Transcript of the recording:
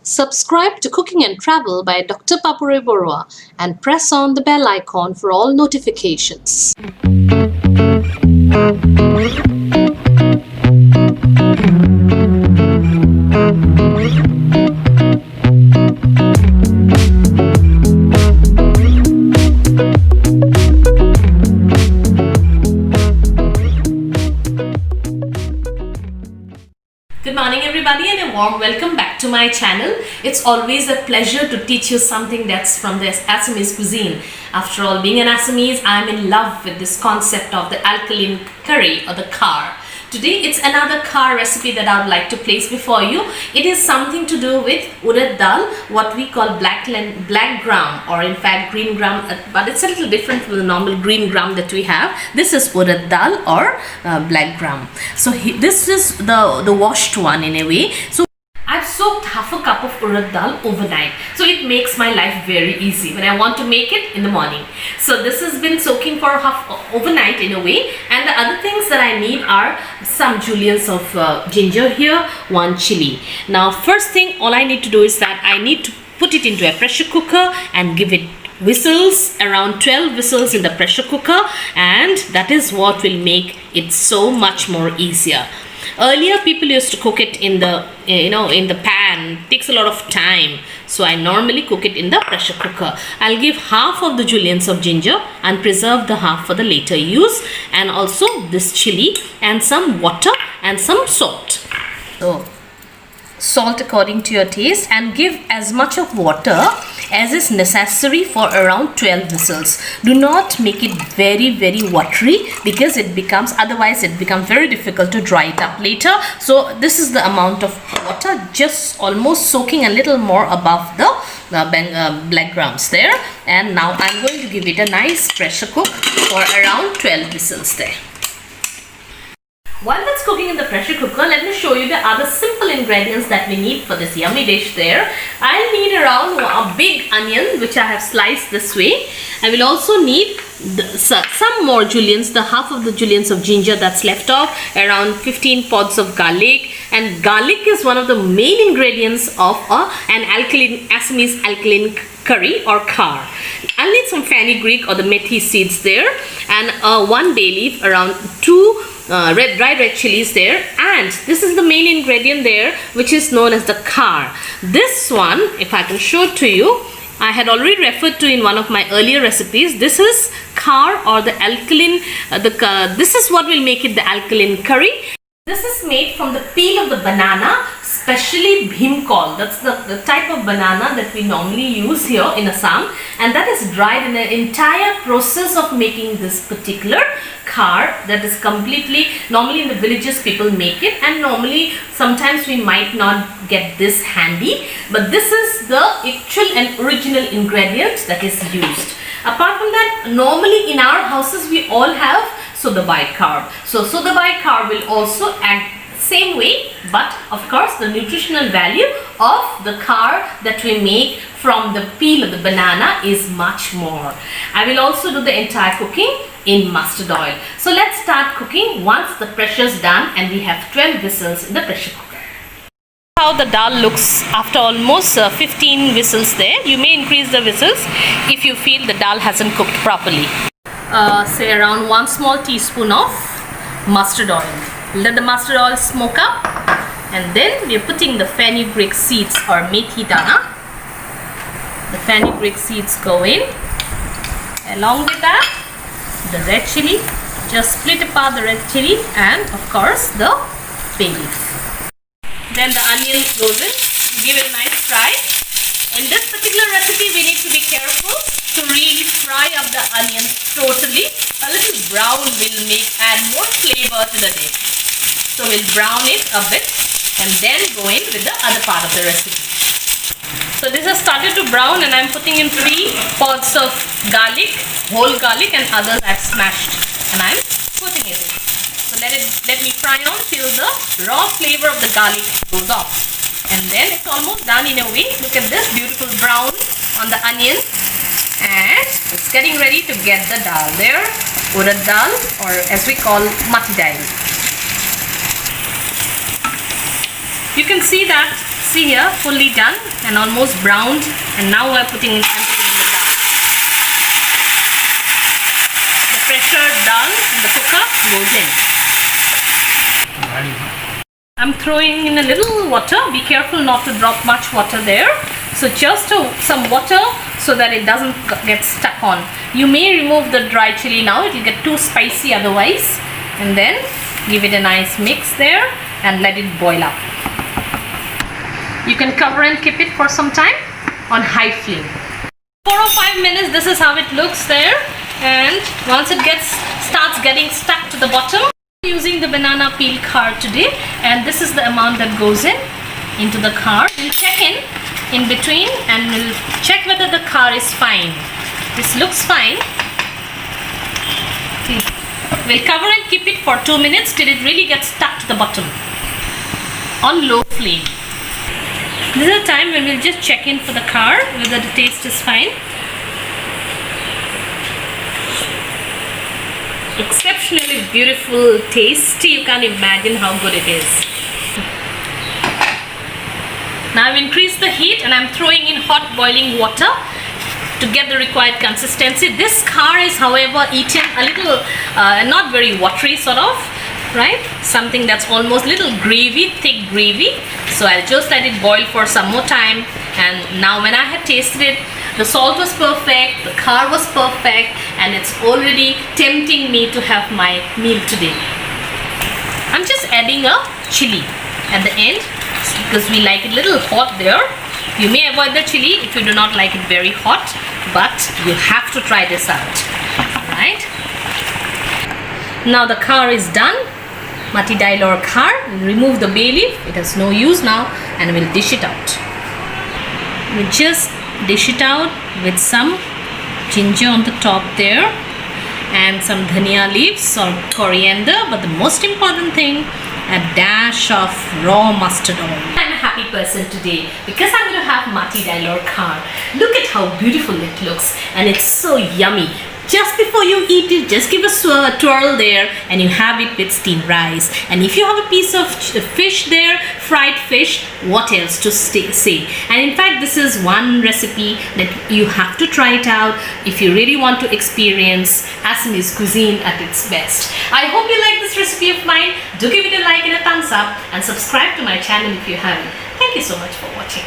Subscribe to Cooking and Travel by Dr. Papure Borua and press on the bell icon for all notifications. Good morning everybody and a warm welcome back to my channel. It's always a pleasure to teach you something that's from the Assamese cuisine. After all, being an Assamese, I'm in love with this concept of the alkaline curry or the kar. Today it's another kar recipe that I would like to place before you. It is something to do with urad dal, what we call black gram, or in fact green gram, but it's a little different from the normal green gram that we have. This is urad dal or black gram. So this is the washed one in a way. So I've soaked half a cup of urad dal overnight, so it makes my life very easy when I want to make it in the morning. So this has been soaking for overnight in a way, and the other things that I need are some juliennes of ginger here, one chili. Now first thing, all I need to do is that I need to put it into a pressure cooker and give it whistles, around 12 whistles in the pressure cooker, and that is what will make it so much more easier. Earlier people used to cook it in the in the pan. It takes a lot of time, so I normally cook it in the pressure cooker. I'll give half of the juliennes of ginger and preserve the half for the later use, and also this chili and some water and some salt. So salt according to your taste, and give as much of water as is necessary for around 12 whistles. Do not make it very watery, because otherwise it becomes very difficult to dry it up later. So this is the amount of water, just almost soaking a little more above the black grams there. And now I'm going to give it a nice pressure cook for around 12 whistles there. While that's cooking in the pressure cooker, let me show you the other simple ingredients that we need for this yummy dish there. I'll need around a big onion, which I have sliced this way. I will also need some more juliennes, the half of the juliennes of ginger that's left off, around 15 pods of garlic. And garlic is one of the main ingredients of an Assamese alkaline curry or kar. I'll need some fenugreek or the methi seeds there, and one bay leaf, around 2 dried red chilies there, and this is the main ingredient there, which is known as the kar. This one, if I can show it to you, I had already referred to in one of my earlier recipes. This is kar or the alkaline, this is what will make it the alkaline curry. This is made from the peel of the banana, especially bhimkol. That's the type of banana that we normally use here in Assam, and that is dried in the entire process of making this particular kar. That is completely, normally in the villages people make it, and normally sometimes we might not get this handy, but this is the actual and original ingredient that is used. Apart from that, normally in our houses we all have soda bicarb. So soda bicarb will also act same way, but of course the nutritional value of the kar that we make from the peel of the banana is much more. I will also do the entire cooking in mustard oil. So let's start cooking once the pressure is done and we have 12 whistles in the pressure cooker. How the dal looks after almost 15 whistles there. You may increase the whistles if you feel the dal hasn't cooked properly. Say around 1 small teaspoon of mustard oil. Let the mustard oil smoke up, and then we are putting the fenugreek seeds or methi dana. The fenugreek seeds go in. Along with that, the red chili. Just split apart the red chili, and of course the bay leaf. Then the onion goes in. Give it a nice fry. In this particular recipe, we need to be careful to really fry up the onion totally. A little brown will add more flavor to the dish. So we'll brown it a bit and then go in with the other part of the recipe. So this has started to brown, and I'm putting in 3 pods of garlic, whole garlic, and others I've smashed, and I'm putting it in. So let me fry on till the raw flavor of the garlic goes off. And then it's almost done in a way. Look at this beautiful brown on the onion, and it's getting ready to get the dal there, urad dal, or as we call mati dal. You can see that, see here, fully done and almost browned, and now I'm putting in the dal. The pressure dal in the cooker goes in. I'm throwing in a little water. Be careful not to drop much water there. So just some water so that it doesn't get stuck on. You may remove the dry chili now, it will get too spicy otherwise. And then give it a nice mix there and let it boil up. You can cover and keep it for some time on high flame. 4 or 5 minutes, this is how it looks there. And once it starts getting stuck to the bottom, I'm using the banana peel khaar today, and this is the amount that goes into the khaar. We'll check in between and we'll check whether the khaar is fine. This looks fine. See. We'll cover and keep it for 2 minutes till it really gets stuck to the bottom on low flame. This is the time when we'll just check in for the khaar whether the taste is fine. Exceptionally beautiful, tasty. You can't imagine how good it is. Now I've increased the heat and I'm throwing in hot boiling water to get the required consistency. This khaar is, however, eaten a little, not very watery sort of, right? Something that's almost little gravy, thick gravy. So I'll just let it boil for some more time. And now when I had tasted it, the salt was perfect, the khaar was perfect, and it's already tempting me to have my meal today. I'm just adding a chili at the end because we like it a little hot there. You may avoid the chili if you do not like it very hot, but you have to try this out. Alright. Now the khaar is done. Mati dailor khaar. We'll remove the bay leaf. It has no use now, and we'll dish it out. We'll just dish it out with some ginger on the top there and some dhania leaves or coriander, but the most important thing, a dash of raw mustard oil. I'm a happy person today because I'm going to have Mati dailor khaar. Look at how beautiful it looks, and it's so yummy. Just before you eat it, just give a twirl there and you have it with steamed rice. And if you have a piece of fish there, fried fish, what else to say? And in fact, this is one recipe that you have to try it out if you really want to experience Assamese cuisine at its best. I hope you like this recipe of mine. Do give it a like and a thumbs up and subscribe to my channel if you haven't. Thank you so much for watching.